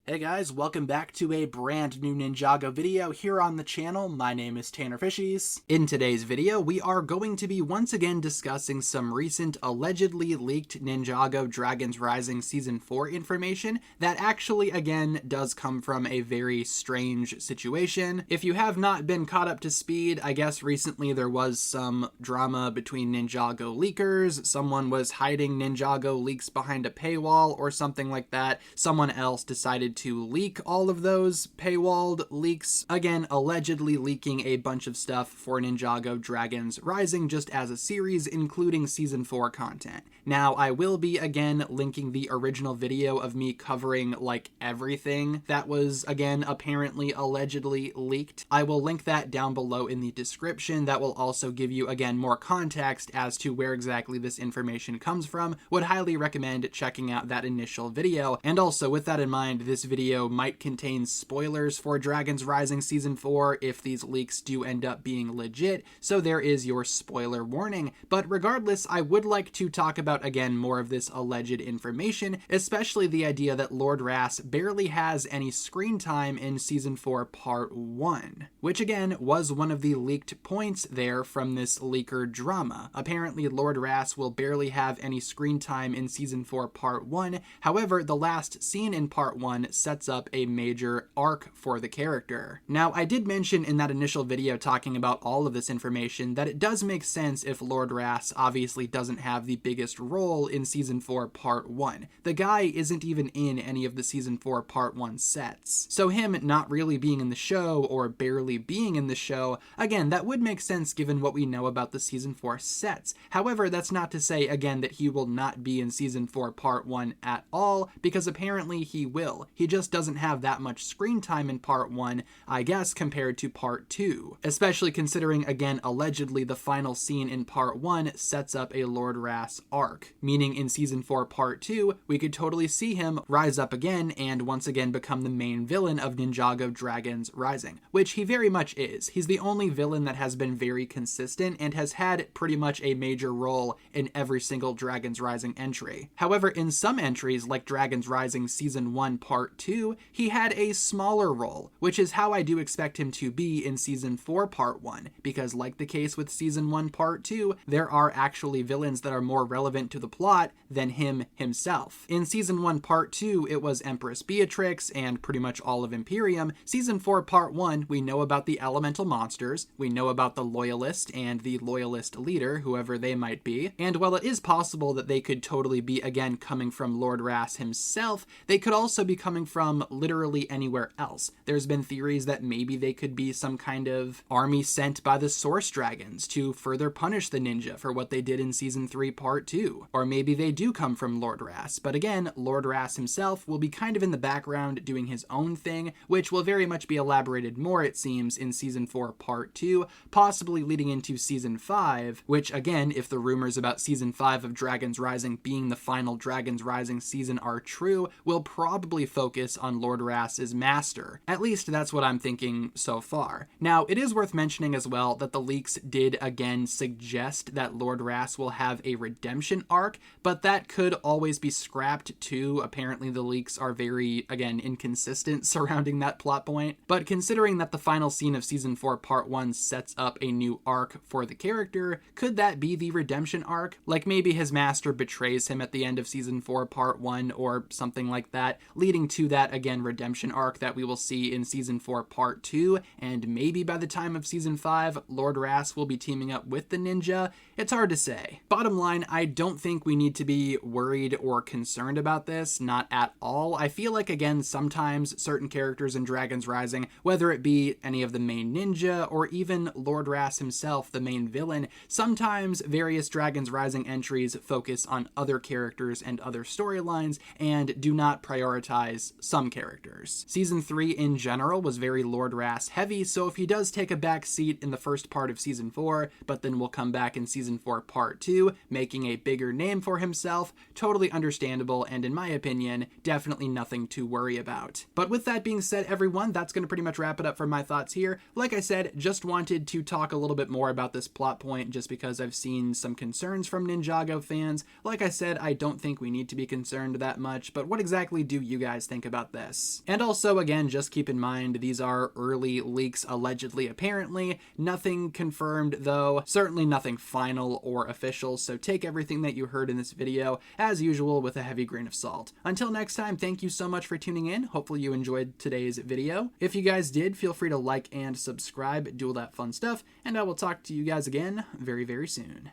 Hey guys, welcome back to a brand new Ninjago video here on the channel. My name is TannerFishies. In today's video, we are going to be once again discussing some recent allegedly leaked Ninjago Dragons Rising Season 4 information that actually, again, does come from a very strange situation. If you have not been caught up to speed, I guess recently there was some drama between Ninjago leakers. Someone was hiding Ninjago leaks behind a paywall or something like that. Someone else decided to leak all of those paywalled leaks, again allegedly leaking a bunch of stuff for Ninjago Dragons Rising just as a series, including Season 4 content. Now, I will be again linking the original video of me covering like everything that was again apparently allegedly leaked. I will link that down below in the description. That will also give you again more context as to where exactly this information comes from. Would highly recommend checking out that initial video. And also with that in mind, this video might contain spoilers for Dragons Rising Season 4 if these leaks do end up being legit, so there is your spoiler warning. But regardless, I would like to talk about again more of this alleged information, especially the idea that Lord Ras barely has any screen time in Season 4 Part 1, which again was one of the leaked points there from this leaker drama. Apparently Lord Ras will barely have any screen time in Season 4 Part 1, however the last scene in Part 1 sets up a major arc for the character. Now, I did mention in that initial video talking about all of this information that it does make sense if Lord Ras obviously doesn't have the biggest role in Season 4 Part 1. The guy isn't even in any of the Season 4 Part 1 sets. So him not really being in the show or barely being in the show, again, that would make sense given what we know about the Season 4 sets. However, that's not to say again that he will not be in Season 4 Part 1 at all, because apparently he will. He just doesn't have that much screen time in Part 1, I guess, compared to Part 2. Especially considering, again, allegedly the final scene in Part 1 sets up a Lord Ras arc. Meaning in Season 4 Part 2, we could totally see him rise up again and once again become the main villain of Ninjago Dragons Rising, which he very much is. He's the only villain that has been very consistent and has had pretty much a major role in every single Dragons Rising entry. However, in some entries, like Dragons Rising Season 1 Part 2, he had a smaller role, which is how I do expect him to be in Season 4 Part 1, because like the case with Season 1 Part 2, there are actually villains that are more relevant to the plot than him himself. In Season 1 Part 2, it was Empress Beatrix and pretty much all of Imperium. Season 4 Part 1, we know about the elemental monsters, we know about the Loyalist and the Loyalist leader, whoever they might be, and while it is possible that they could totally be again coming from Lord Ras himself, they could also be coming from literally anywhere else. There's been theories that maybe they could be some kind of army sent by the Source Dragons to further punish the ninja for what they did in Season 3 Part 2. Or maybe they do come from Lord Ras, but again, Lord Ras himself will be kind of in the background doing his own thing, which will very much be elaborated more, it seems, in Season 4 Part 2, possibly leading into Season 5, which again, if the rumors about Season 5 of Dragons Rising being the final Dragons Rising season are true, will probably focus on Lord Ras's master. At least that's what I'm thinking so far. Now, it is worth mentioning as well that the leaks did again suggest that Lord Ras will have a redemption arc, but that could always be scrapped too. Apparently the leaks are very, again, inconsistent surrounding that plot point. But considering that the final scene of Season 4 Part 1 sets up a new arc for the character, could that be the redemption arc? Like maybe his master betrays him at the end of Season 4 Part 1 or something like that, leading to that, again, redemption arc that we will see in Season 4 Part 2, and maybe by the time of Season 5, Lord Ras will be teaming up with the ninja. It's hard to say. Bottom line, I don't think we need to be worried or concerned about this, not at all. I feel like, again, sometimes certain characters in Dragons Rising, whether it be any of the main ninja or even Lord Ras himself, the main villain, sometimes various Dragons Rising entries focus on other characters and other storylines and do not prioritize some characters. Season 3 in general was very Lord Ras heavy, so if he does take a back seat in the first part of Season 4, but then will come back in Season 4 Part 2, making a bigger name for himself, totally understandable, and in my opinion, definitely nothing to worry about. But with that being said, everyone, that's going to pretty much wrap it up for my thoughts here. Like I said, just wanted to talk a little bit more about this plot point just because I've seen some concerns from Ninjago fans. Like I said, I don't think we need to be concerned that much, but what exactly do you guys think think about this. And also, again, just keep in mind, these are early leaks, allegedly, apparently. Nothing confirmed, though. Certainly nothing final or official, so take everything that you heard in this video, as usual, with a heavy grain of salt. Until next time, thank you so much for tuning in. Hopefully you enjoyed today's video. If you guys did, feel free to like and subscribe, do all that fun stuff, and I will talk to you guys again very, very soon.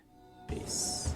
Peace.